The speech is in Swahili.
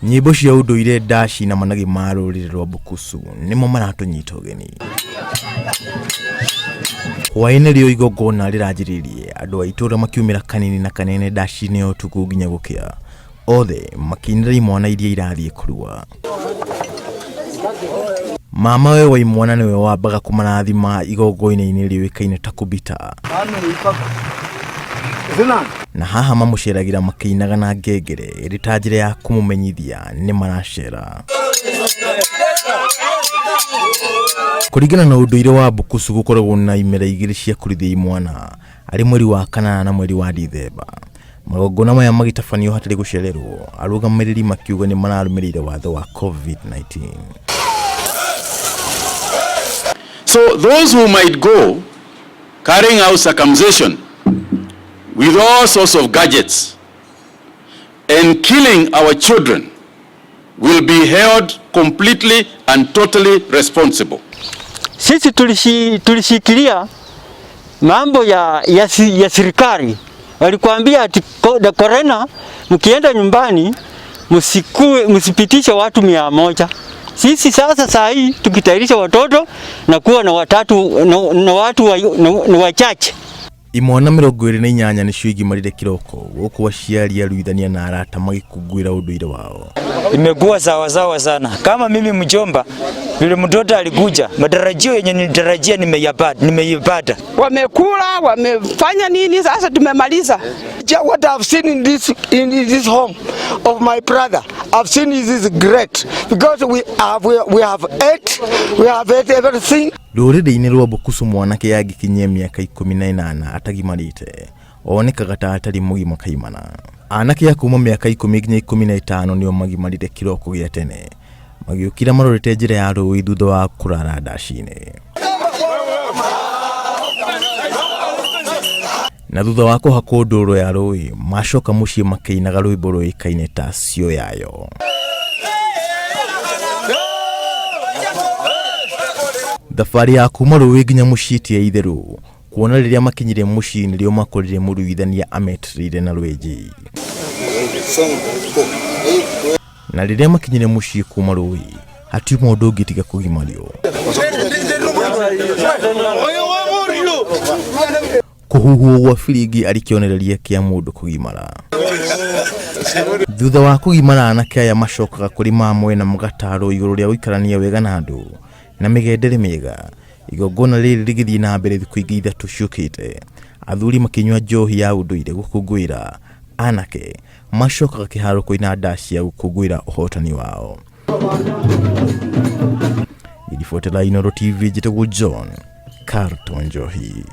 Nyimbo cia unduire dashi na managi ma ruriri rwa Bukhusu nimo maratũnyita ũgeni. Hwaĩ-inĩ rĩo igongona rĩranjĩrĩirie, andũ a itũũra makiumĩra kanini na kanene dashi-inĩ ya ũtukũ nginya gũkĩa. Othe makinĩra imwana iria irathiĩ kũrua. Mama we wa imwana nĩwe wambaga kũmarathima igongona-inĩ rĩũĩkaine ta kubita. Na haha mamuceragira makĩinaga na ngengere ĩrĩ ta njĩra ya kũmũmenyithia nĩ maracera. Kũringana na ũndũire wa Bukhusu gũkoragwo na imera igĩrĩ cia kũrithia imwana arĩ mweri wa Kanana na mweri wa Dithemba. Magongona maya magĩtabanio hatarĩ gũcererwo, arũgamĩrĩri makiuga nĩ mararũmĩrĩire watho wa COVID-19. So those who might go carrying out circumcision with all sorts of gadgets and killing our children will be held completely and totally responsible. Sisi tulishikilia mambo ya serikali. Walikuambia ati corona mkienda nyumbani msipitishe watu 100. Sisi sasa saa hii tukitayarisha watoto na kuwa na watu wachache. Imwana 28 nĩcio igimarire kiroko gũkũ aciari aruithania na arata magĩkũngũĩra ũndũire wao. Imekuwa sawa sana. Kama mimi mjomba vile mtoto alikuja, matarajio yenye nilitarajia nimeipata. Wamekula, wamefanya nini sasa tumemaliza. What I've seen in this home of my brother, I've seen this is great because we have ate everything. Rũrĩrĩ-inĩ rwa Bukhusu mwanake yagĩkinyia mĩaka 18 atagimarĩte onekaga ta atarĩ mũgima kaimana. Anake ya kuma mĩaka 10 nginya 15 nĩo magimarire kiroko gĩa tene, magĩũkira marorete njĩra ya rũĩ thutha wa kũrara dashi-inĩ. Na thutha wa kũhakwo ndũrũ ya rũĩ macoka mũciĩ makĩinaga rwĩmbo rũĩkaine ta cio yayo. Thabarĩ ya kuma rũĩ nginya mũciĩ ti ya itherũ, kuona rĩrĩa makinyire mũciĩ nĩrĩo makorire mũruithania ametereire na rwenji. Na rĩrĩa makinyire mũciĩ kuma rũĩ hatiuma ũndũ ũngĩ tiga kũgimario. Kũhuhwo gwa biringi arĩ kĩonereria kĩa mũndũ kũgimara. Thutha wa kũgimara anake aya macokaga kũrĩ mamwe na magatarwo igũrũ rĩa gũikarania wega na andũ na mĩgendere mĩega. Igongona rĩrĩ rĩgĩthiĩ na mbere thikũ ingĩ 3 ciũkĩte, athuri makinyua njohi ya ũndũire gũkũngũĩra, anake macokaga kĩharo kũina dashi ya gũkũngũĩra ũhotani wao. Iribuatĩra Inooro TV njĩtagwo John Carton Njohi.